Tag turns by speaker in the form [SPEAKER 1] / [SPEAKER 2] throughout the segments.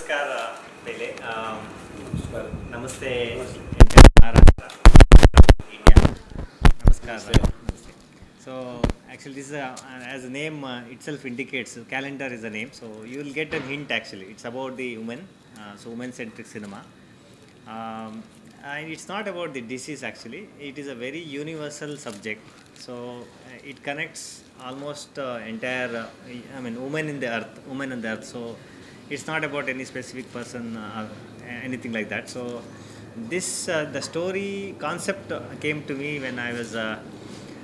[SPEAKER 1] नमस्कार पहले नमस्ते India. Namaskar. Namaste. So actually this is as the name itself indicates, calendar is the name. So you will get a hint actually. It's about the women, so women-centric cinema. And it's not about the disease actually. It is a very universal subject. So it connects almost entire. Women in the earth, women on the earth. So it's not about any specific person or anything like that. So this the story concept came to me when I was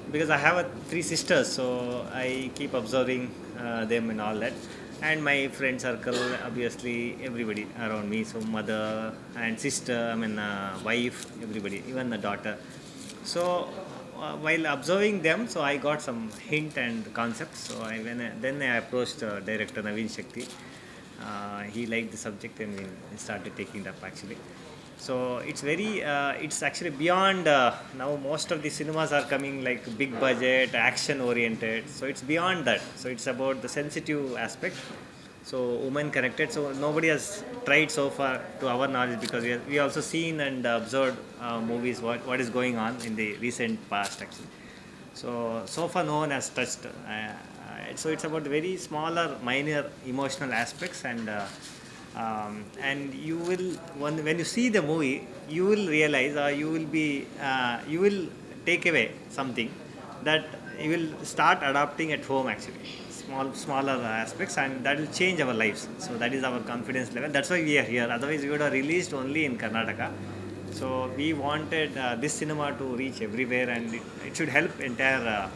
[SPEAKER 1] because I have three sisters, so I keep observing them and all that, and my friend circle, obviously everybody around me, so mother and sister, wife, everybody, even the daughter. So while observing them, so I got some hint and concepts. So then I approached director Naveen Shakti. He liked the subject and we started taking it up actually. So it's actually beyond now. Most of the cinemas are coming like big budget, action oriented. So it's beyond that. So it's about the sensitive aspect. So women connected. So nobody has tried so far to our knowledge, because we also seen and observed movies what is going on in the recent past actually. So far no one has touched. So it's about very smaller, minor emotional aspects, and you will when you see the movie, you will realize, or you will take away something that you will start adopting at home actually. Smaller aspects, and that will change our lives. So that is our confidence level. That's why we are here. Otherwise, we would have released only in Karnataka. So we wanted this cinema to reach everywhere, and it should help entire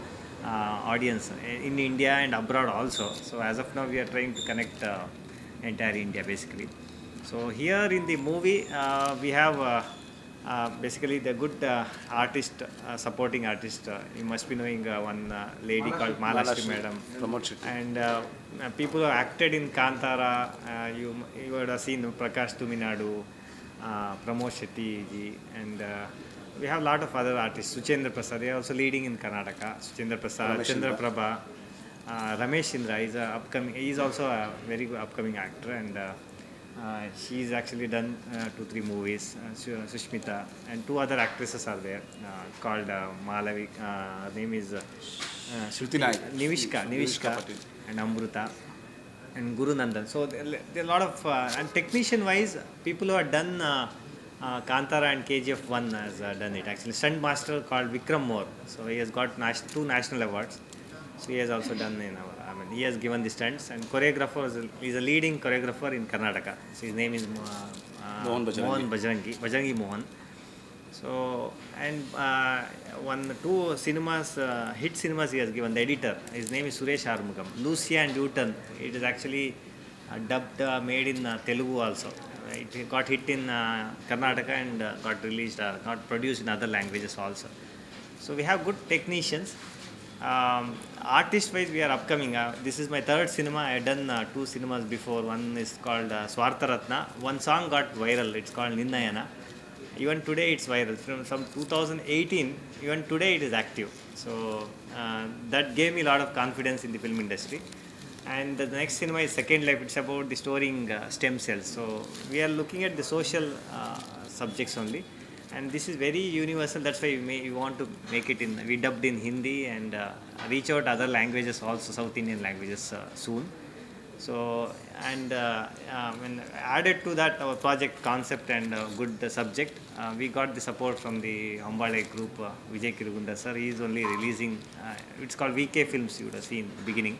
[SPEAKER 1] audience in India and abroad also. So as of now, we are trying to connect entire India basically. So here in the movie, we have basically the good artist, supporting artist. You must be knowing one lady called Malashri Madam, and people who have acted in Kantara. You would have seen Prakash Tuminadu, Pramod Shetty ji, and we have a lot of other artists. Suchendra Prasad, they are also leading in Karnataka. Suchendra Prasad, Chandra Prabha, Ramesh Indra is upcoming. He is also a very good upcoming actor, and she's actually done 2-3 movies. Sushmita and 2 other actresses are there called Malavi. Her name is
[SPEAKER 2] Shruti Naik,
[SPEAKER 1] Nivishka and Amruta and Guru Nandan. So there are a lot of and technician wise, people who have done Kantara and KGF 1 has done it actually. Stunt master called Vikram Moore. So he has got 2 national awards. So he has also done he has given the stunts, and choreographer is a leading choreographer in Karnataka. So his name is
[SPEAKER 2] Mohan
[SPEAKER 1] Bajrangi Mohan. So and 2 cinemas, hit cinemas he has given. The editor, his name is Suresh Armugam. Lucia and Newton, it is actually dubbed, made in Telugu also. It got hit in Karnataka and got released, got produced in other languages also. So we have good technicians. Artist wise, we are upcoming. This is my 3rd cinema. I have done 2 cinemas before. One is called Swartha Ratna. One song got viral. It's called Ninnayana. Even today it's viral. From 2018, even today it is active. So that gave me a lot of confidence in the film industry. And the next cinema is Second Life. It's about the storing stem cells. So we are looking at the social subjects only. And this is very universal. That's why we want to make it we dubbed in Hindi and reach out other languages also, South Indian languages soon. So and when added to that our project concept and good subject, we got the support from the Ambale group. Vijay Kirugunda sir, he is only releasing. It's called VK Films. You would have seen beginning.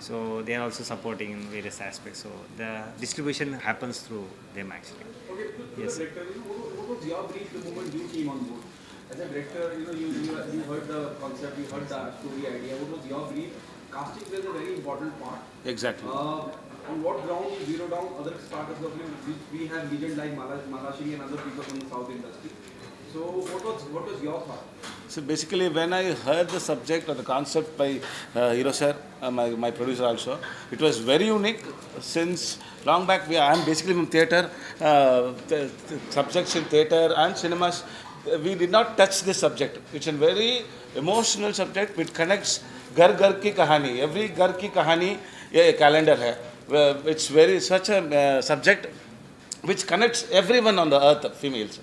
[SPEAKER 1] So they are also supporting in various aspects. So the distribution happens through them actually.
[SPEAKER 3] Okay,
[SPEAKER 1] yes.
[SPEAKER 3] Director, what was your brief the moment you came on board? As a director, you heard the concept, you heard the story idea. What was your brief? Casting plays a very important part.
[SPEAKER 2] Exactly.
[SPEAKER 3] On what ground you zero down other startups of film? We have legends like Malashri and other people from the South industry. So what was your thought?
[SPEAKER 2] So basically, when I heard the subject or the concept by Hero sir, my producer also, it was very unique. Since long back, I am basically from theatre, subjects in theatre and cinemas. We did not touch this subject. It's a very emotional subject which connects घर घर की कहानी. Every घर की कहानी ये calendar है. it's very such a subject which connects everyone on the earth, females.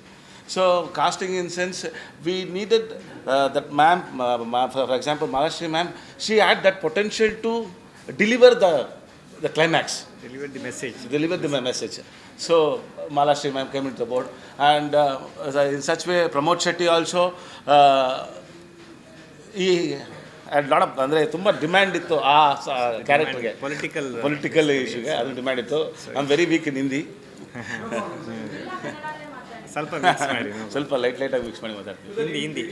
[SPEAKER 2] So casting in sense, we needed that ma'am, for example, Maharashtra ma'am, she had that potential to deliver the climax,
[SPEAKER 1] Deliver the message.
[SPEAKER 2] deliver the message. So Maharashtra ma'am came into the board, and in such way, Pramod Shetty also. ಈ lot of ಅಂದರೆ ತುಂಬ demand ಇತ್ತು ಆ ಕ್ಯಾರೆಕ್ಟರ್ಗೆ, political ಇಶ್ಯೂಗೆ ಅದು demand ಇತ್ತು. I am very weak ಇನ್ ಹಿಂದಿ,
[SPEAKER 1] ಸ್ವಲ್ಪ mix ಮಾಡಿ,
[SPEAKER 2] ಸ್ವಲ್ಪ ಲೈಟಾಗಿ ಮಿಕ್ಸ್ ಮಾಡಿ ಮಾತಾಡ್ತೀವಿ.
[SPEAKER 1] Hindi.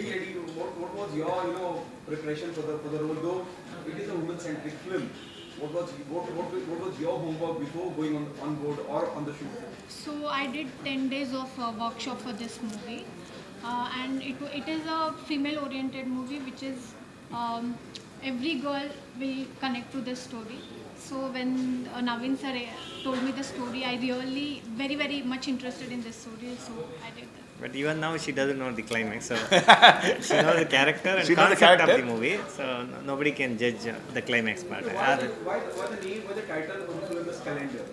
[SPEAKER 3] What was your preparation for the role? Though it is a woman-centric film, what was your homework before going on board or on the shoot?
[SPEAKER 4] So I did 10 days of workshop for this movie, and it is a female-oriented movie, which is every girl will connect to this story. So when Naveen sir told me the story, I really very much interested in this story. So I did that.
[SPEAKER 1] But even now she doesn't know the climax. So she knows the character and
[SPEAKER 2] She knows the
[SPEAKER 1] concept
[SPEAKER 2] character.
[SPEAKER 1] of the movie. So nobody can judge the climax part.
[SPEAKER 3] Why the name, why the title of the film is Calendar?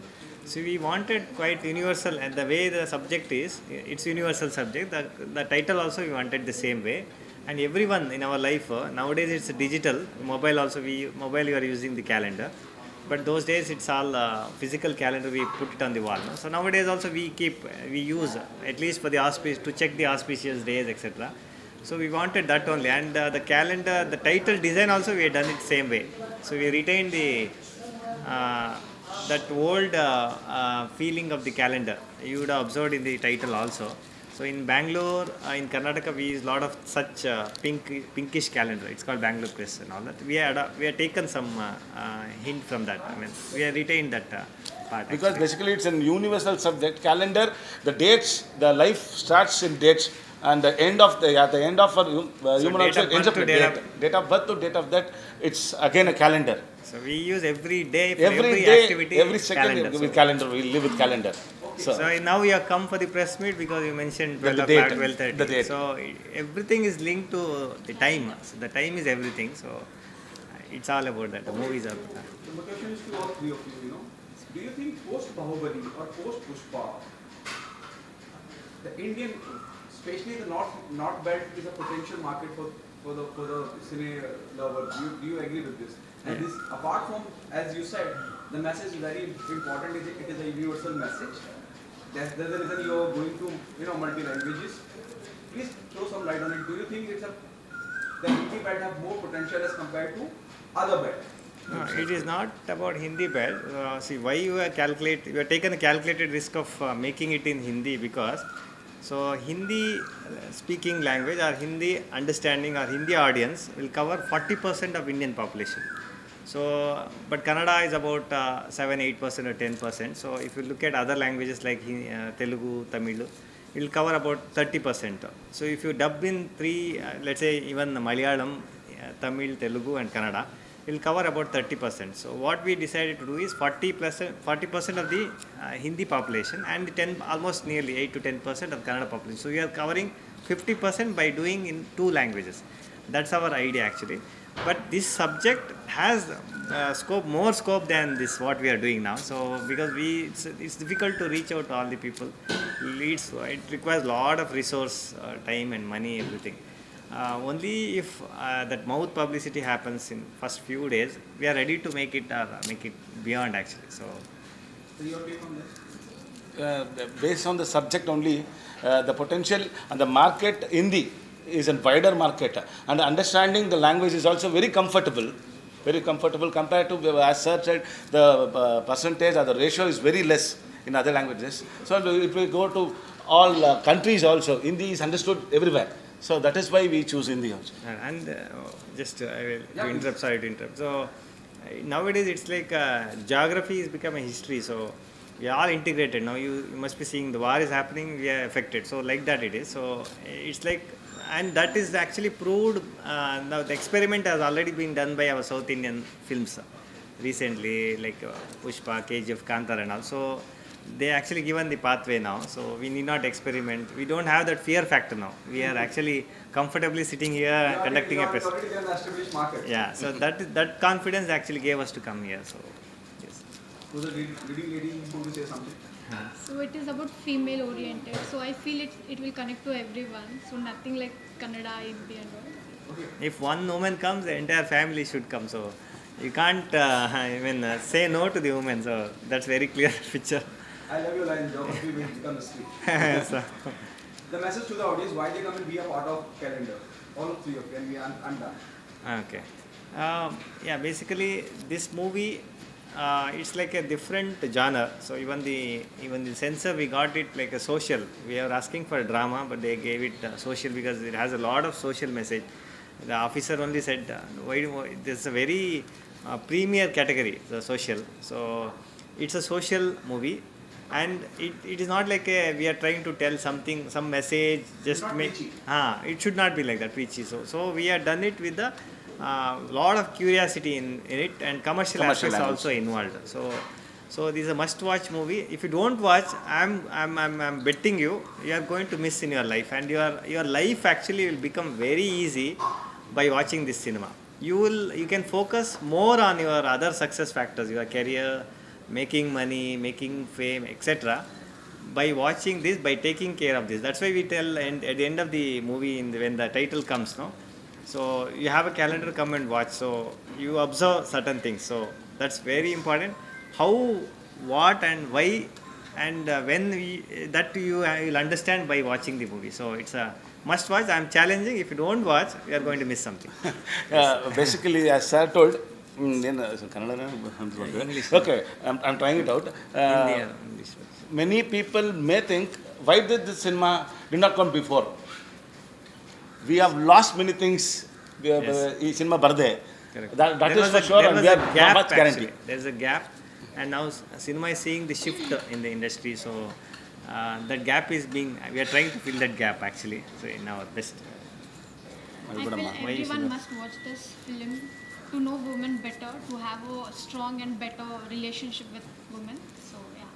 [SPEAKER 1] So we wanted quite universal, and the way the subject is, it's universal subject. The title also we wanted the same way, and everyone in our life nowadays it's digital. Mobile also mobile you are using the calendar, but those days it's all physical calendar. We put it on the wall. No? So nowadays also we use at least for the to check the auspicious days, etc. So we wanted that only, and the calendar, the title design also we had done it same way. So we retained the that old feeling of the calendar. You would have observed in the title also. So in Bangalore, in Karnataka, we use a lot of such pinkish calendar. It's called Bangalore Press and all that. We had taken some hint from that. I mean, we have retained that part.
[SPEAKER 2] Because
[SPEAKER 1] actually.
[SPEAKER 2] basically it's a universal subject. Calendar, the dates, the life starts in dates, and the end of at the end of a human
[SPEAKER 1] date
[SPEAKER 2] also
[SPEAKER 1] of
[SPEAKER 2] ends
[SPEAKER 1] birth
[SPEAKER 2] up
[SPEAKER 1] to
[SPEAKER 2] with date of birth to date of death. It's again a calendar.
[SPEAKER 1] So we use every day for every
[SPEAKER 2] day,
[SPEAKER 1] activity.
[SPEAKER 2] every second
[SPEAKER 1] calendar.
[SPEAKER 2] with calendar. We live with calendar.
[SPEAKER 1] So now you have come for the press meet because you mentioned 12
[SPEAKER 2] The
[SPEAKER 1] o'clock,
[SPEAKER 2] date,
[SPEAKER 1] 12:30.
[SPEAKER 2] the date.
[SPEAKER 1] So everything is linked to the time. So the time is everything. So it's all about that. The movies are about that.
[SPEAKER 3] So my question is to all three of you, do you think post Bahubali or post Pushpa, the Indian, especially the North Belt, is a potential market for the cine lovers? Do you agree with this? And this, apart from, as you said, the message is very important. It is a universal message. That's the reason you are going to multi languages. Please throw some light on it. Do you think the Hindi belt have more potential as compared to other belt?
[SPEAKER 1] No, it is not about Hindi belt. See, why you have taken a calculated risk of making it in Hindi, because so Hindi speaking language or Hindi understanding or Hindi audience will cover 40% of Indian population. So, but Kannada is about 7-8% or 10%. So, if you look at other languages like Telugu, Tamil, it will cover about 30%. So, if you dub in three, let's say even Malayalam, Tamil, Telugu, and Kannada, it will cover about 30%. So, what we decided to do is 40% of the Hindi population and almost nearly 8 to 10% of Kannada population. So, we are covering 50% by doing in two languages. That's our idea actually. But this subject has more scope than this what we are doing now. So because it's difficult to reach out to all the people. It requires a lot of resource, time and money, everything. Only if that mouth publicity happens in first few days, we are ready to make it beyond actually. So
[SPEAKER 3] Your take on this?
[SPEAKER 2] Based on the subject only, the potential and the market Hindi is a wider market, and understanding the language is also very comfortable compared to, as sir said, the percentage or the ratio is very less in other languages. So it will go to all countries also. Hindi is understood everywhere. So that is why we choose Hindi also.
[SPEAKER 1] and just I will sorry to interrupt. So nowadays it's like geography has become a history. So we are all integrated now. You must be seeing the war is happening, we are affected. So like that it is. So it's like, and that is actually proved. Now the experiment has already been done by our South Indian films recently, like Pushpa, KGF, Kantar and all. So they actually given the pathway now. So we need not experiment. We don't have that fear factor now. We are actually comfortably sitting here conducting a press.
[SPEAKER 3] Already an established market.
[SPEAKER 1] Yeah. So that confidence actually gave us to come here. So yes.
[SPEAKER 3] So the leading lady is going to say something.
[SPEAKER 4] So it is about female oriented. So I feel it will connect to everyone. So nothing like Kannada, Hindi and all.
[SPEAKER 3] Okay.
[SPEAKER 1] If one woman comes, the entire family should come. So you can't say no to the woman. So that's very clear picture.
[SPEAKER 3] I love your line, geography will become history.
[SPEAKER 1] So,
[SPEAKER 3] The message to the audience, why they come and be a part of calendar. All three of them, I'm done.
[SPEAKER 1] okay. Yeah, basically this movie, it's like a different genre. So even the censor, we got it like a social. We are asking for a drama, but they gave it social because it has a lot of social message. The officer only said, why this is a very premier category, the social. So it's a social movie, and it is not like we are trying to tell something, some message, just
[SPEAKER 3] Not
[SPEAKER 1] make.
[SPEAKER 3] preachy.
[SPEAKER 1] It should not be like that, preachy. So we have done it with a lot of curiosity in it, and commercial aspects
[SPEAKER 2] angle.
[SPEAKER 1] also involved. So this is a must-watch movie. If you don't watch, I'm betting you are going to miss in your life, and your life actually will become very easy by watching this cinema. You can focus more on your other success factors, your career, making money, making fame, etc. by watching this, by taking care of this. That's why we tell, and at the end of the movie, when the title comes, no. So you have a calendar, come and watch. So you observe certain things. So that's very important. How, what, and why, and when that you will understand by watching the movie. So it's a must watch. I'm challenging. If you don't watch, you are going to miss something.
[SPEAKER 2] Basically, as sir told,
[SPEAKER 1] English.
[SPEAKER 2] okay, I'm trying it out.
[SPEAKER 1] Hindi or English.
[SPEAKER 2] Many people may think, why did this cinema did not come before? We have lost many things.
[SPEAKER 1] Yes.
[SPEAKER 2] This cinema barde.
[SPEAKER 1] Correct.
[SPEAKER 2] That
[SPEAKER 1] There
[SPEAKER 2] is
[SPEAKER 1] was
[SPEAKER 2] for
[SPEAKER 1] a-
[SPEAKER 2] sure,
[SPEAKER 1] there
[SPEAKER 2] and
[SPEAKER 1] was
[SPEAKER 2] we
[SPEAKER 1] a
[SPEAKER 2] are
[SPEAKER 1] gap,
[SPEAKER 2] much guarantee.
[SPEAKER 1] actually. There's a gap, and now cinema is seeing the shift in the industry. So that gap is being. We are trying to fill that gap actually. So in our best.
[SPEAKER 4] I feel
[SPEAKER 1] Why you should
[SPEAKER 4] everyone
[SPEAKER 1] watch?
[SPEAKER 4] must watch this film to know women better, to have a strong and better relationship with women. So yeah.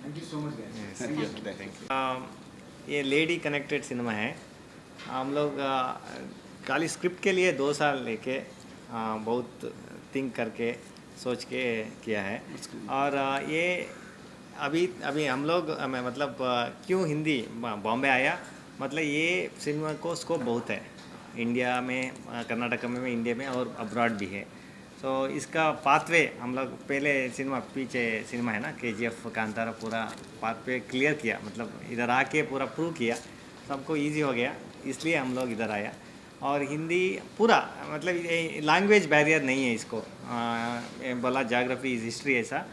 [SPEAKER 3] Thank you so much, guys.
[SPEAKER 1] Yes.
[SPEAKER 3] Thank you.
[SPEAKER 2] Thank you.
[SPEAKER 1] ये lady connected cinema है. हम लोग खाली script के लिए 2 साल लेके बहुत थिंक करके सोच के किया है. और ये अभी हम लोग मतलब क्यों हिंदी बॉम्बे आया, मतलब ये सिनेमा को स्कोप बहुत है इंडिया में, कर्नाटक में, इंडिया में और अब्रॉड भी है. तो इसका पाथवे हम लोग पहले पीछे सिनेमा है ना, KGF, कांतारा, पूरा पाथवे क्लियर किया, मतलब इधर आके पूरा प्रूव किया, सबको इजी हो गया, इसलिए हम लोग इधर आया. और हिंदी पूरा मतलब लैंग्वेज बैरियर नहीं है इसको. बोला ज्योग्राफी इज हिस्ट्री, ऐसा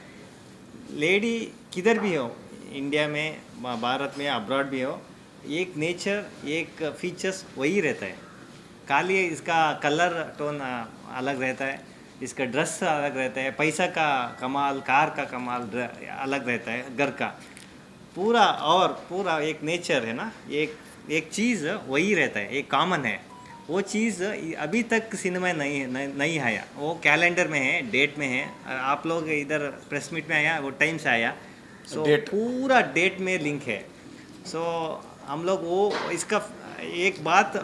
[SPEAKER 1] लेडी किधर भी हो, इंडिया में, भारत में, अब्रॉड भी हो, एक नेचर, एक फीचर्स वही रहता है. खाली इसका कलर टोन अलग रहता है, इसका ड्रेस अलग रहता है, पैसा का कमाल, कार का कमाल अलग रहता है, घर का पूरा, और पूरा एक नेचर है ना, एक चीज़ वही रहता है, एक कॉमन है. वो चीज़ अभी तक सिनेमा नहीं आया. वो कैलेंडर में है, डेट में है. आप लोग इधर प्रेस मीट में आया, वो टाइम से आया. सो पूरा डेट में लिंक है. सो हम लोग वो इसका एक बात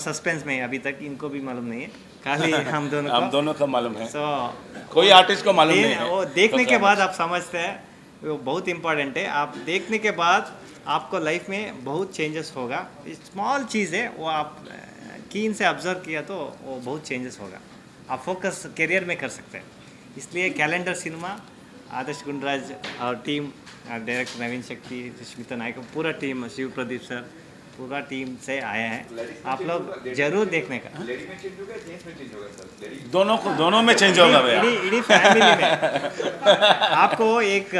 [SPEAKER 1] सस्पेंस में है, अभी तक इनको भी मालूम नहीं है, खाली हम दोनों
[SPEAKER 2] का मालूम है.
[SPEAKER 1] सो
[SPEAKER 2] कोई आर्टिस्ट को मालूम नहीं है.
[SPEAKER 1] वो देखने के बाद आप समझते हैं, वो बहुत इम्पोर्टेंट है. आप देखने के बाद आपको लाइफ में बहुत चेंजेस होगा. स्मॉल चीज़ है, वो आप कीन से ऑब्जर्व किया तो वो बहुत चेंजेस होगा. आप फोकस करियर में कर सकते हैं. इसलिए कैलेंडर सिनेमा, आदर्श, गुंडराज और टीम, डायरेक्टर नवीन शक्ति, सुष्मिता नायक, पूरा टीम, शिव प्रदीप सर, पूरा टीम से आया है. आप लोग जरूर देखने का.
[SPEAKER 2] दोनों में चेंज होगा भैया.
[SPEAKER 1] इडी फैमिली में आपको एक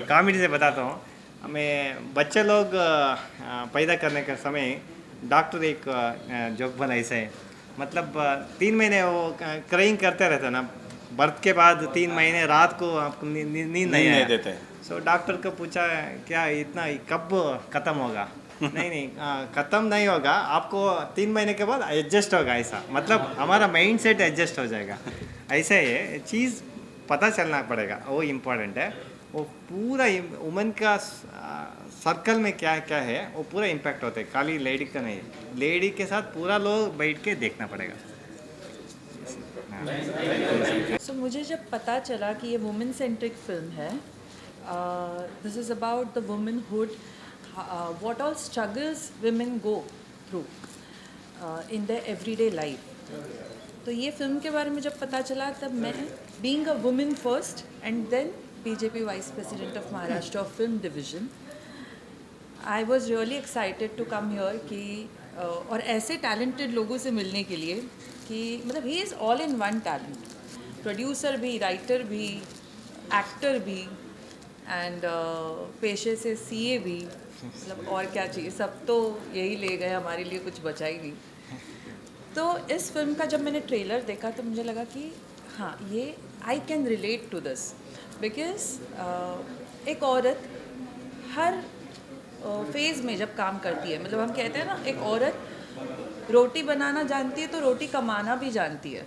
[SPEAKER 1] कॉमेडी से बताता हूँ. हमें बच्चे लोग पैदा करने के समय डॉक्टर एक जोक बना ऐसा है, मतलब 3 महीने वो क्राइंग करते रहते ना, बर्थ के बाद 3 महीने रात को आपको नींद नहीं
[SPEAKER 2] देते.
[SPEAKER 1] सो डॉक्टर को पूछा, क्या इतना कब ख़त्म होगा? नहीं ख़त्म नहीं होगा, आपको 3 महीने के बाद एडजस्ट होगा. ऐसा मतलब हमारा माइंड सेट एडजस्ट हो जाएगा. ऐसा है चीज़, पता चलना पड़ेगा, वो इम्पोर्टेंट है. वो पूरा वुमेन का सर्कल में क्या क्या है, वो पूरा इम्पैक्ट होता है, खाली लेडी का नहीं. लेडी के साथ पूरा लोग बैठ के देखना पड़ेगा.
[SPEAKER 5] सो मुझे जब पता चला कि ये वुमेन सेंट्रिक फिल्म है, this is about the womanhood, what all struggles women go through in their everyday life. तो ये फिल्म के बारे में जब पता चला, तब मैं being a woman first and then BJP vice president of Maharashtra of film division, I was really excited to come here कि और ऐसे टैलेंटेड लोगों से मिलने के लिए कि मतलब he is all in one talent, producer भी, राइटर भी, एक्टर भी एंड पेशे से सीए भी, मतलब और क्या चाहिए, सब तो यही ले गए, हमारे लिए कुछ बचा ही नहीं. तो इस फिल्म का जब मैंने ट्रेलर देखा तो मुझे लगा कि हाँ, ये I can relate to this, because एक औरत हर फेज़ में जब काम करती है, मतलब हम कहते हैं ना, एक औरत रोटी बनाना जानती है तो रोटी कमाना भी जानती है.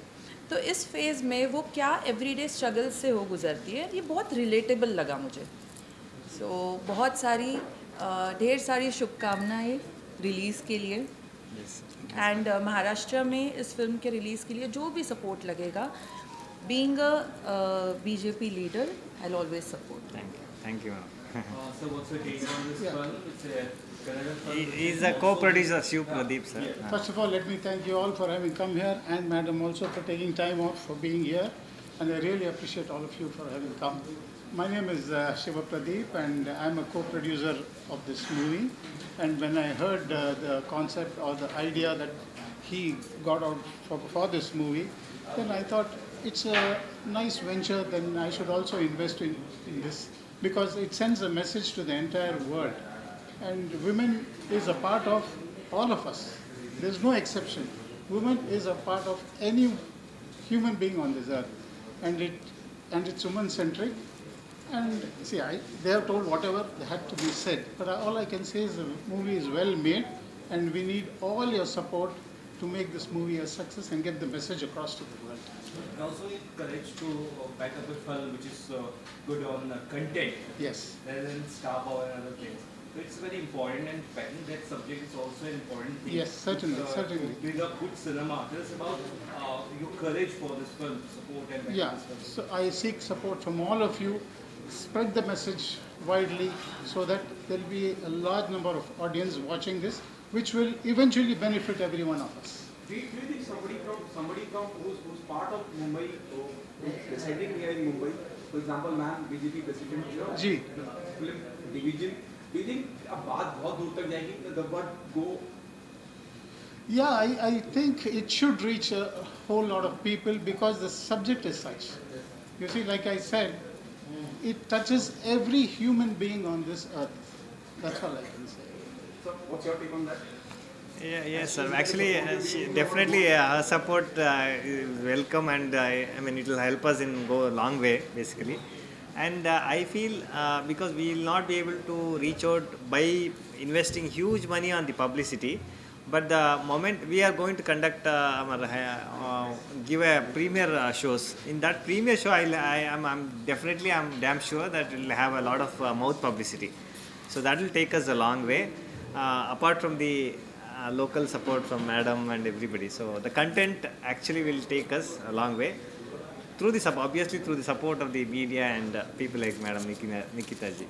[SPEAKER 5] तो इस फेज़ में वो क्या एवरीडे स्ट्रगल से हो गुजरती है, ये बहुत रिलेटेबल लगा मुझे. सो बहुत सारी ढेर सारी शुभकामनाएं रिलीज़ के लिए. एंड महाराष्ट्र में इस फिल्म के रिलीज़ के लिए जो भी सपोर्ट लगेगा, being a BJP leader, I will always support.
[SPEAKER 1] Thank you, ma'am.
[SPEAKER 6] So what's your take on this film? It's a Kannada film.
[SPEAKER 1] He is the co-producer, Shiv Pradeep, sir.
[SPEAKER 7] First of all, let me thank you all for having come here, and Madam also for taking time off for being here. And I really appreciate all of you for having come. My name is Shiva Pradeep, and I'm a co-producer of this movie. And when I heard the concept or the idea that he got out for this movie, then I thought it's a nice venture. Then I should also invest in this, because it sends a message to the entire world. And women is a part of all of us. There's no exception. Women is a part of any human being on this earth. And it's woman-centric. And see, they have told whatever they had to be said. But all I can say is the movie is well made, and we need all your support to make this movie a success and get the message across to the world.
[SPEAKER 6] And also need courage to back up a film which is good on content
[SPEAKER 7] Yes.
[SPEAKER 6] rather than star power and other things. So it's very important, and backing that subject is also an important thing.
[SPEAKER 7] Yes, certainly, certainly.
[SPEAKER 6] To build up good cinema. Tell us about your courage for this film, to support and back
[SPEAKER 7] Yeah,
[SPEAKER 6] this film.
[SPEAKER 7] so I seek support from all of you. Spread the message widely so that there'll be a large number of audience watching this, which will eventually benefit every one of us.
[SPEAKER 3] Do you think somebody from who's part of Mumbai, who's residing here in Mumbai, for example, man, BJP president,
[SPEAKER 7] ji.
[SPEAKER 3] film division, do you think अब बात बहुत दूर तक जाएगी? The word go.
[SPEAKER 7] Yeah, I think it should reach a whole lot of people because the subject is such. You see, like I said, it touches every human being on this earth. That's all I can say.
[SPEAKER 3] So what's your take on that?
[SPEAKER 1] Yeah, yes, sir. Actually, definitely her support is welcome, and I mean it will help us in go a long way, basically. And I feel because we will not be able to reach out by investing huge money on the publicity, but the moment we are going to conduct give a premiere shows. In that premiere show, I'm damn sure that it will have a lot of mouth publicity. So that will take us a long way. Apart from the local support from Madam and everybody. So the content actually will take us a long way through obviously through the support of the media and people like Madam Nikita ji.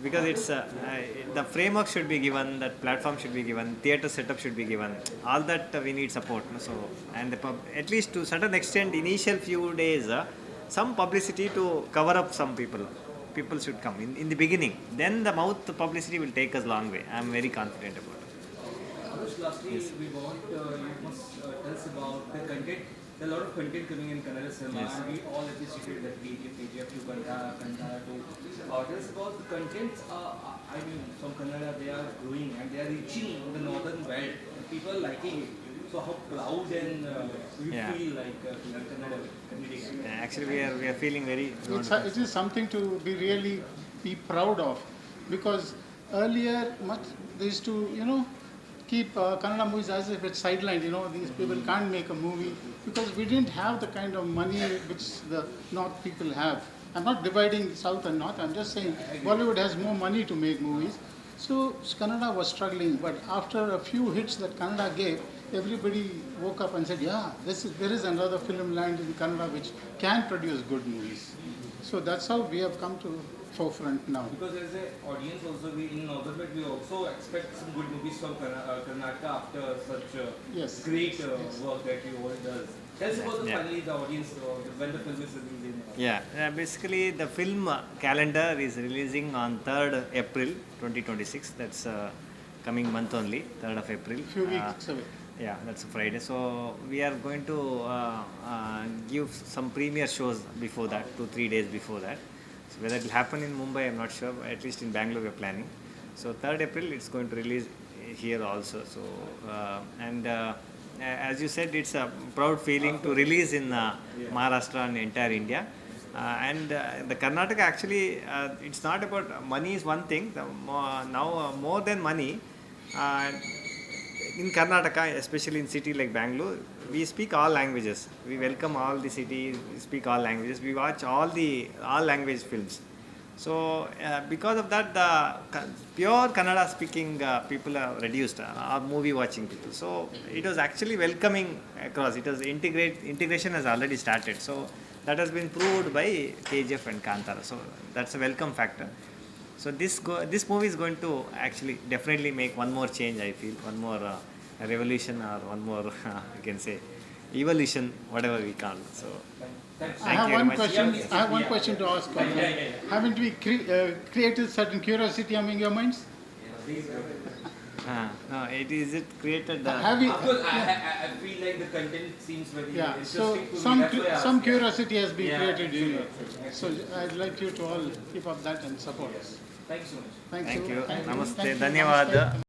[SPEAKER 1] Because it's the framework should be given, that platform should be given, theatre setup should be given. All that we need support. So and at least to certain extent, initial few days, some publicity to cover up some people. People should come in the beginning. Then the mouth publicity will take us long way. I'm very confident about it.
[SPEAKER 6] Adarsh, lastly, we want you must tell us about the content. There are a lot of content coming in Kannada cinema,
[SPEAKER 1] Yes.
[SPEAKER 6] and we all appreciate that KGF to Kannada to. Tell us about the contents. I mean, from Kannada, they are growing and they are reaching the northern belt. And people are liking it. So how proud and you
[SPEAKER 1] Yeah.
[SPEAKER 6] feel like Kannada community?
[SPEAKER 1] Actually, we are feeling very.
[SPEAKER 7] It is something to be proud of, because earlier they used to keep Kannada movies as if it's sidelined. These people can't make a movie because we didn't have the kind of money which the North people have. I'm not dividing South and North. I'm just saying Bollywood has more money to make movies. So Kannada was struggling, but after a few hits that Kannada gave, everybody woke up and said, yeah, there is another film land in Kannada which can produce good movies. So that's how we have come to forefront now.
[SPEAKER 6] Because as an audience also, we in Northern Belt, we also expect some good movies from Karnataka after such
[SPEAKER 7] Yes.
[SPEAKER 6] great work that you all does. Tell us about
[SPEAKER 1] Yeah.
[SPEAKER 6] finally the audience when the film is releasing.
[SPEAKER 1] Yeah, basically the film calendar is releasing on 3rd April 2026. That's coming month only, 3rd of April.
[SPEAKER 7] Few weeks away.
[SPEAKER 1] Yeah, that's a Friday. So we are going to give some premiere shows before that, 2-3 days before that. So whether it will happen in Mumbai, I'm not sure. At least in Bangalore, we're planning. So 3rd April, it's going to release here also. So as you said, it's a proud feeling to release in Maharashtra and entire India. The Karnataka actually, it's not about money is one thing. Now more than money. In Karnataka, especially in city like Bangalore, we speak all languages. We welcome all the cities. We speak all languages. We watch all language films. So because of that, the pure Kannada speaking people are reduced, are movie watching people. So it was actually welcoming across. It was integration has already started. So that has been proved by KGF and Kantara. So that's a welcome factor. So this movie is going to actually definitely make one more change. I feel one more revolution or one more you can say evolution, whatever we call. So
[SPEAKER 6] Thanks.
[SPEAKER 7] I have
[SPEAKER 1] you very
[SPEAKER 7] one
[SPEAKER 1] much.
[SPEAKER 7] question.
[SPEAKER 6] Yeah,
[SPEAKER 7] I have one
[SPEAKER 6] yeah.
[SPEAKER 7] question to ask.
[SPEAKER 6] Yeah.
[SPEAKER 7] Haven't we created certain curiosity among your minds?
[SPEAKER 1] no, is it created?
[SPEAKER 7] Have you?
[SPEAKER 6] Of course, I feel like the content seems very
[SPEAKER 7] Yeah. So
[SPEAKER 6] interesting to me.
[SPEAKER 7] some
[SPEAKER 6] That's why I asked.
[SPEAKER 7] some curiosity has been
[SPEAKER 6] Yeah,
[SPEAKER 7] created in you.
[SPEAKER 6] absolutely.
[SPEAKER 7] So I'd like you to all keep up that and support us.
[SPEAKER 6] Thanks so much.
[SPEAKER 7] Thank
[SPEAKER 1] Thank
[SPEAKER 7] you.
[SPEAKER 1] you.
[SPEAKER 7] Thank you.
[SPEAKER 1] Namaste.
[SPEAKER 7] Thank you.
[SPEAKER 1] Dhanyawad.
[SPEAKER 7] Namaste.